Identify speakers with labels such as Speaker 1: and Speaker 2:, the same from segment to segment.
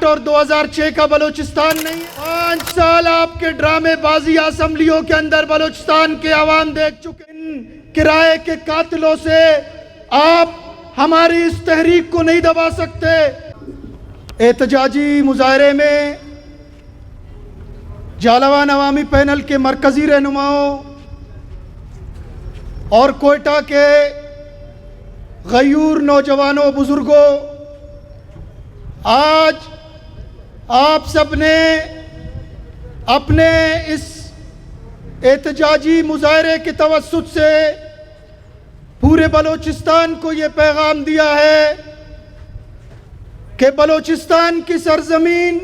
Speaker 1: اور 2006 کا بلوچستان نہیں ہے۔ 5 سال آپ کے ڈرامے بازی اسمبلیوں کے اندر بلوچستان کے عوام دیکھ چکے۔ ان کرائے کے قاتلوں سے آپ ہماری اس تحریک کو نہیں دبا سکتے۔ احتجاجی مظاہرے میں جالوان عوامی پینل کے مرکزی رہنماؤں اور کوئٹہ کے غیور نوجوانوں بزرگوں، آج آپ سب نے اپنے اس احتجاجی مظاہرے کے توسط سے پورے بلوچستان کو یہ پیغام دیا ہے کہ بلوچستان کی سرزمین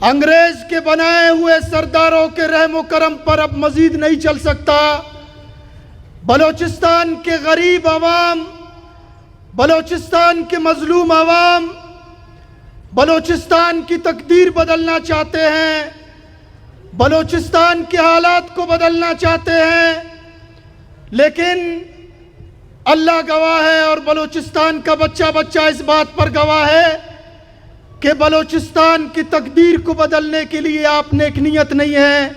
Speaker 1: انگریز کے بنائے ہوئے سرداروں کے رحم و کرم پر اب مزید نہیں چل سکتا۔ بلوچستان کے غریب عوام، بلوچستان کے مظلوم عوام بلوچستان کی تقدیر بدلنا چاہتے ہیں، بلوچستان کے حالات کو بدلنا چاہتے ہیں، لیکن اللہ گواہ ہے اور بلوچستان کا بچہ بچہ اس بات پر گواہ ہے کہ بلوچستان کی تقدیر کو بدلنے کے لیے آپ نیک نیت نہیں ہے۔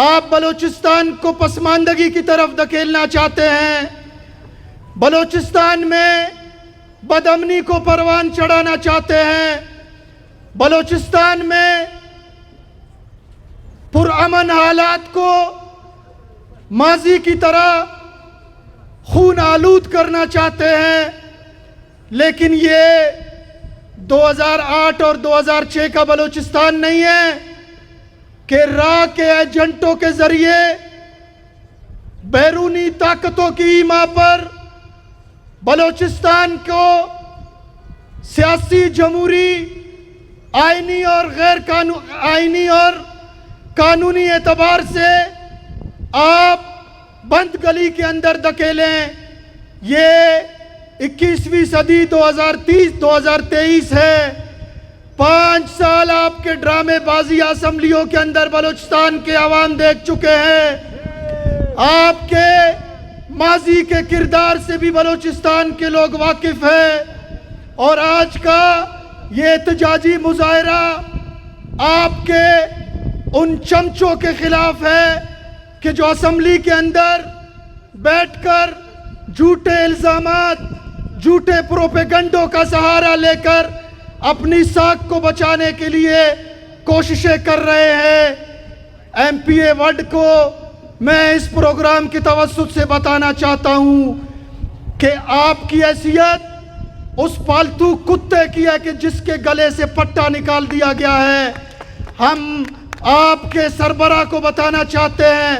Speaker 1: آپ بلوچستان کو پسماندگی کی طرف دھکیلنا چاہتے ہیں، بلوچستان میں بدامنی کو پروان چڑھانا چاہتے ہیں، بلوچستان میں پرامن حالات کو ماضی کی طرح خون آلود کرنا چاہتے ہیں، لیکن یہ 2008 اور 2006 کا بلوچستان نہیں ہے کہ راہ کے ایجنٹوں کے ذریعے بیرونی طاقتوں کی ایما پر بلوچستان کو سیاسی، جمہوری، آئینی اور قانونی اعتبار سے آپ بند گلی کے اندر دھکیلیں۔ یہ 21ویں صدی 2023 ہے۔ 5 سال آپ کے ڈرامے بازی اسمبلیوں کے اندر بلوچستان کے عوام دیکھ چکے ہیں۔ آپ کے ماضی کے کردار سے بھی بلوچستان کے لوگ واقف ہیں، اور آج کا یہ احتجاجی مظاہرہ آپ کے ان چمچوں کے خلاف ہے کہ جو اسمبلی کے اندر بیٹھ کر جھوٹے الزامات، جھوٹے پروپیگنڈوں کا سہارا لے کر اپنی ساکھ کو بچانے کے لیے کوششیں کر رہے ہیں۔ ایم پی اے ورڈ کو میں اس پروگرام کے توسط سے بتانا چاہتا ہوں کہ آپ کی حیثیت اس پالتو کتے کی ہے کہ جس کے گلے سے پٹا نکال دیا گیا ہے۔ ہم آپ کے سربراہ کو بتانا چاہتے ہیں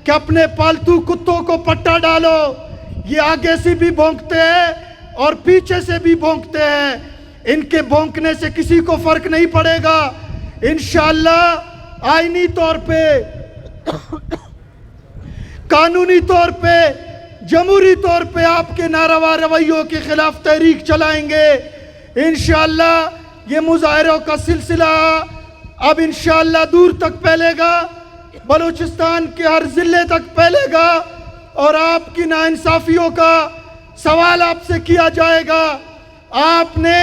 Speaker 1: کہ اپنے پالتو کتوں کو پٹا ڈالو۔ یہ آگے سے بھی بھونکتے ہیں اور پیچھے سے بھی بھونکتے ہیں، ان کے بھونکنے سے کسی کو فرق نہیں پڑے گا۔ انشاءاللہ آئینی طور پہ، قانونی طور پہ، جمہوری طور پہ آپ کے ناروا رویوں کے خلاف تحریک چلائیں گے۔ انشاءاللہ یہ مظاہروں کا سلسلہ اب انشاءاللہ دور تک پھیلے گا، بلوچستان کے ہر ضلع تک پھیلے گا، اور آپ کی ناانصافیوں کا سوال آپ سے کیا جائے گا۔ آپ نے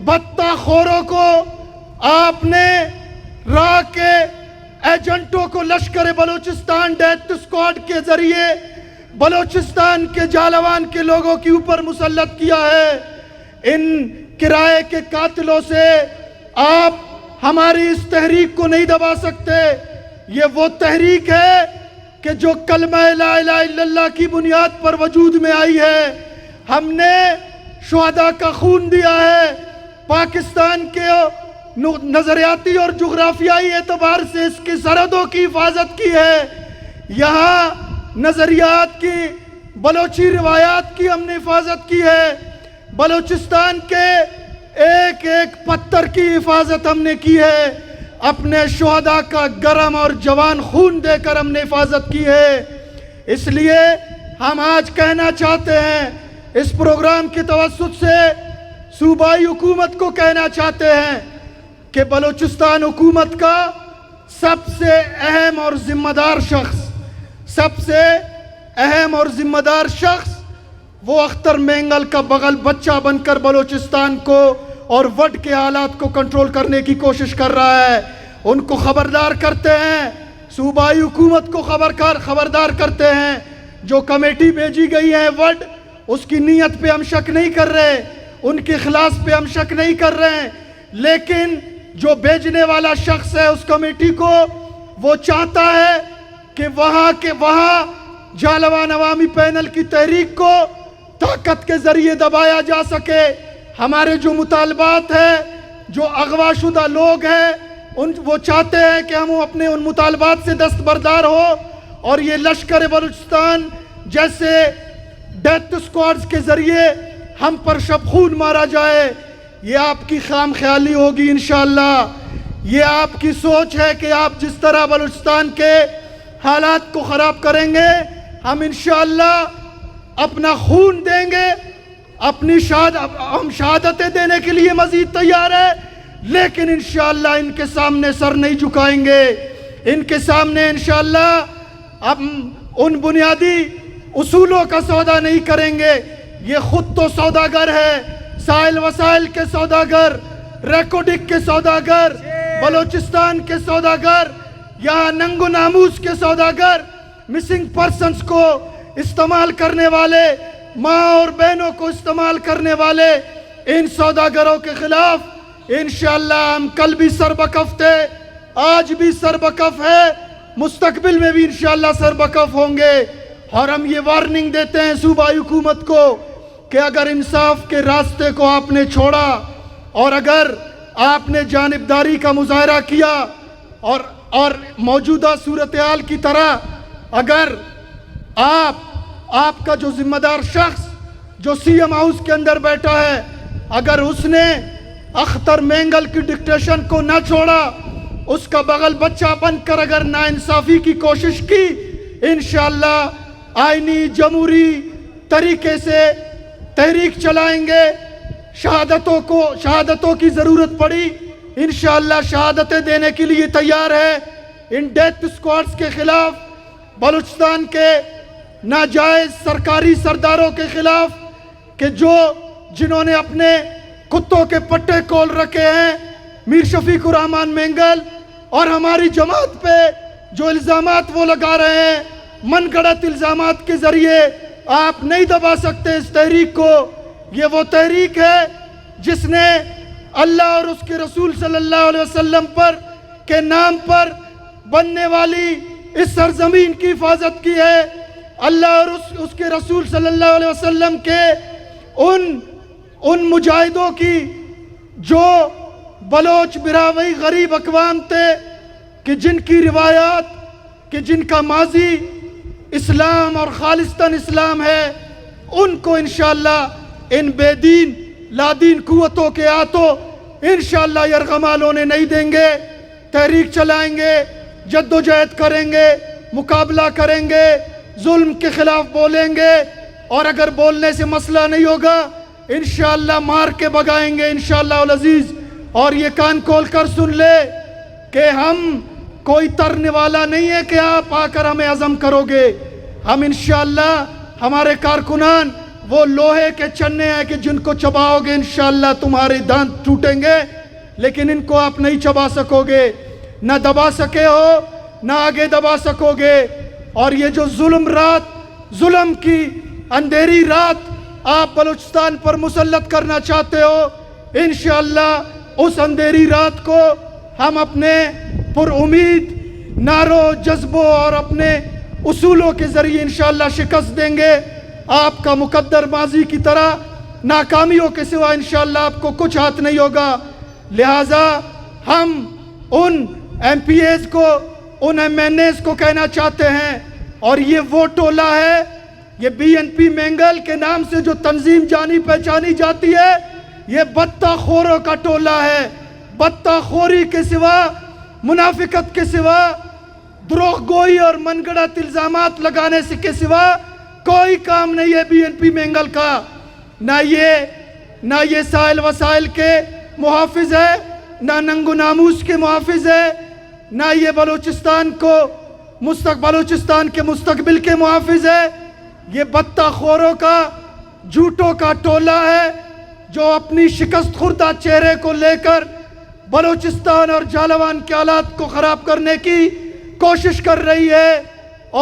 Speaker 1: بھتہ خوروں کو، آپ نے راہ کے ایجنٹوں کو لشکر بلوچستان ڈیتھ اسکواڈ کے ذریعے بلوچستان کے جالوان کے لوگوں کے اوپر مسلط کیا ہے۔ ان کرائے کے قاتلوں سے آپ ہماری اس تحریک کو نہیں دبا سکتے۔ یہ وہ تحریک ہے کہ جو کلمہ لا الہ الا اللہ کی بنیاد پر وجود میں آئی ہے۔ ہم نے شہداء کا خون دیا ہے، پاکستان کے نظریاتی اور جغرافیائی اعتبار سے اس کی سرحدوں کی حفاظت کی ہے۔ یہاں نظریات کی، بلوچی روایات کی ہم نے حفاظت کی ہے، بلوچستان کے ایک ایک پتھر کی حفاظت ہم نے کی ہے، اپنے شہداء کا گرم اور جوان خون دے کر ہم نے حفاظت کی ہے۔ اس لیے ہم آج کہنا چاہتے ہیں، اس پروگرام کے توسط سے صوبائی حکومت کو کہنا چاہتے ہیں کہ بلوچستان حکومت کا سب سے اہم اور ذمہ دار شخص وہ اختر مینگل کا بغل بچہ بن کر بلوچستان کو اور وڈ کے حالات کو کنٹرول کرنے کی کوشش کر رہا ہے. ان کو خبردار کرتے ہیں, صوبائی حکومت کو خبردار کرتے ہیں. جو کمیٹی بھیجی گئی ہے وڈ, اس کی نیت پہ ہم شک نہیں کر رہے, ان کے اخلاص پہ ہم شک نہیں کر رہے ہیں, لیکن جو بھیجنے والا شخص ہے اس کمیٹی کو, وہ چاہتا ہے کہ وہاں جالوان عوامی پینل کی تحریک کو طاقت کے ذریعے دبایا جا سکے. ہمارے جو مطالبات ہیں, جو اغوا شدہ لوگ ہیں, وہ چاہتے ہیں کہ ہم اپنے ان مطالبات سے دستبردار ہو, اور یہ لشکر بلوچستان جیسے ڈیتھ سکواڈز کے ذریعے ہم پر شب خون مارا جائے. یہ آپ کی خام خیالی ہوگی انشاءاللہ. یہ آپ کی سوچ ہے کہ آپ جس طرح بلوچستان کے حالات کو خراب کریں گے, ہم انشاءاللہ اپنا خون دیں گے, ہم شہادتیں دینے کے لیے مزید تیار ہیں, لیکن انشاءاللہ ان کے سامنے سر نہیں جھکائیں گے. ان کے سامنے انشاءاللہ ہم ان بنیادی اصولوں کا سودا نہیں کریں گے. یہ خود تو سوداگر ہے, سائل وسائل کے سوداگر, ریکارڈنگ کے سوداگر, بلوچستان کے سوداگر, یہاں ننگ و ناموس کے سوداگر, مسنگ پرسنز کو استعمال کرنے والے, ماں اور بہنوں کو استعمال کرنے والے, ان سوداگروں کے خلاف انشاءاللہ ہم کل بھی سربکف تھے, آج بھی سربکف ہے, مستقبل میں بھی انشاءاللہ سربکف ہوں گے. اور ہم یہ وارننگ دیتے ہیں صوبائی حکومت کو کہ اگر انصاف کے راستے کو آپ نے چھوڑا, اور اگر آپ نے جانبداری کا مظاہرہ کیا, اور موجودہ صورتحال کی طرح اگر آپ کا جو ذمہ دار شخص جو سی ایم ہاؤس کے اندر بیٹھا ہے, اگر اس نے اختر مینگل کی ڈکٹیشن کو نہ چھوڑا, اس کا بغل بچہ بن کر اگر ناانصافی کی کوشش کی, انشاءاللہ آئینی جمہوری طریقے سے تحریک چلائیں گے. شہادتوں کی ضرورت پڑی, انشاءاللہ شہادتیں دینے کے لیے تیار ہے. ان ڈیتھ سکواڈز کے خلاف, بلوچستان کے ناجائز سرکاری سرداروں کے خلاف, کہ جنہوں نے اپنے کتوں کے پٹے کھول رکھے ہیں, میر شفیق الرحمن مینگل, اور ہماری جماعت پہ جو الزامات وہ لگا رہے ہیں, من گھڑت الزامات کے ذریعے آپ نہیں دبا سکتے اس تحریک کو. یہ وہ تحریک ہے جس نے اللہ اور اس کے رسول صلی اللہ علیہ وسلم کے نام پر بننے والی اس سرزمین کی حفاظت کی ہے. اللہ اور اس کے رسول صلی اللہ علیہ وسلم کے ان مجاہدوں کی جو بلوچ براوئی غریب اقوام تھے, کہ جن کی روایات, کہ جن کا ماضی اسلام اور خالصتاً اسلام ہے, ان کو انشاءاللہ ان بے دین لادین قوتوں کے ہاتھوں انشاءاللہ یرغمال ہونے نہیں دیں گے. تحریک چلائیں گے, جد و جہد کریں گے, مقابلہ کریں گے, ظلم کے خلاف بولیں گے, اور اگر بولنے سے مسئلہ نہیں ہوگا انشاءاللہ مار کے بگائیں گے انشاءاللہ العزیز. اور یہ کان کھول کر سن لے کہ ہم کوئی ترنے والا نہیں ہے کہ آپ آ کر ہمیں عزم کرو گے. ہم انشاءاللہ, ہمارے کارکنان وہ لوہے کے چنے ہیں کہ جن کو چباؤ گے انشاءاللہ تمہارے دانت ٹوٹیں گے, لیکن ان کو آپ نہیں چبا سکو گے, نہ دبا سکے ہو, نہ آگے دبا سکو گے. اور یہ جو ظلم کی اندھیری رات آپ بلوچستان پر مسلط کرنا چاہتے ہو, انشاءاللہ اس اندھیری رات کو ہم اپنے پر امید نعروں, جذبوں اور اپنے اصولوں کے ذریعے انشاءاللہ شکست دیں گے. آپ کا مقدر ماضی کی طرح ناکامیوں کے سوا انشاءاللہ آپ کو کچھ ہاتھ نہیں ہوگا. لہٰذا ہم ان ایم پی ایز کو, ان ایم این ایز کو کہنا چاہتے ہیں, اور یہ وہ ٹولہ ہے, یہ بی این پی مینگل کے نام سے جو تنظیم جانی پہچانی جاتی ہے, یہ بتہ خوروں کا ٹولہ ہے. بتہ خوری کے سوا, منافقت کے سوا, دروغ گوئی اور من گھڑت الزامات لگانے سے کے سوا کوئی کام نہیں ہے بی این پی مینگل کا. نہ یہ سائل وسائل کے محافظ ہے, نہ ننگ و ناموس کے محافظ ہے, نہ یہ بلوچستان کے مستقبل کے محافظ ہے. یہ بتہ خوروں کا, جھوٹوں کا ٹولہ ہے. جو اپنی شکست خوردہ چہرے کو لے کر بلوچستان اور جالوان کے حالات کو خراب کرنے کی کوشش کر رہی ہے،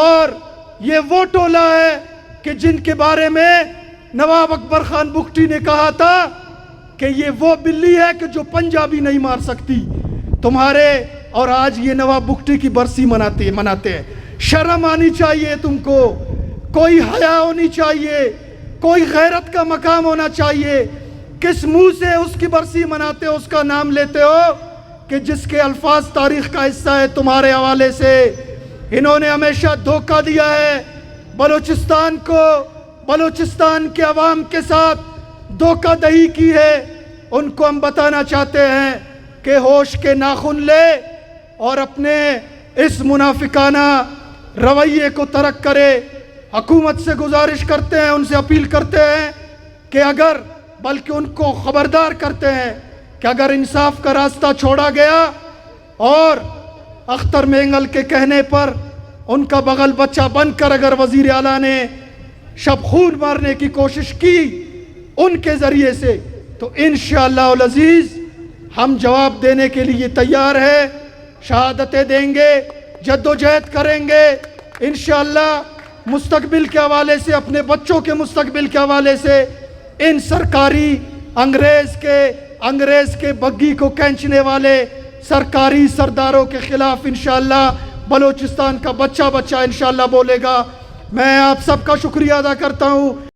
Speaker 1: اور یہ وہ ٹولہ ہے کہ جن کے بارے میں نواب اکبر خان بگٹی نے کہا تھا کہ یہ وہ بلی ہے کہ جو پنجہ بھی نہیں مار سکتی تمہارے، اور آج یہ نواب بگٹی کی برسی مناتے ہیں۔ شرم آنی چاہیے تم کو، کوئی حیا ہونی چاہیے، کوئی غیرت کا مقام ہونا چاہیے۔ کس منہ سے اس کی برسی مناتے ہو، اس کا نام لیتے ہو کہ جس کے الفاظ تاریخ کا حصہ ہے تمہارے حوالے سے۔ انہوں نے ہمیشہ دھوکہ دیا ہے بلوچستان کو، بلوچستان کے عوام کے ساتھ دھوکہ دہی کی ہے۔ ان کو ہم بتانا چاہتے ہیں کہ ہوش کے ناخن لے اور اپنے اس منافقانہ رویے کو ترک کرے۔ حکومت سے گزارش کرتے ہیں، ان سے اپیل کرتے ہیں کہ اگر، بلکہ ان کو خبردار کرتے ہیں کہ اگر انصاف کا راستہ چھوڑا گیا اور اختر مینگل کے کہنے پر ان کا بغل بچہ بن کر اگر وزیر اعلیٰ نے شب خون مارنے کی کوشش کی ان کے ذریعے سے، تو انشاءاللہ العزیز ہم جواب دینے کے لیے تیار ہے، شہادتیں دیں گے، جد و جہد کریں گے انشاءاللہ۔ مستقبل کے حوالے سے، اپنے بچوں کے مستقبل کے حوالے سے ان سرکاری انگریز کے بگی کو کھینچنے والے سرکاری سرداروں کے خلاف انشاءاللہ بلوچستان کا بچہ انشاءاللہ بولے گا۔ میں آپ سب کا شکریہ ادا کرتا ہوں۔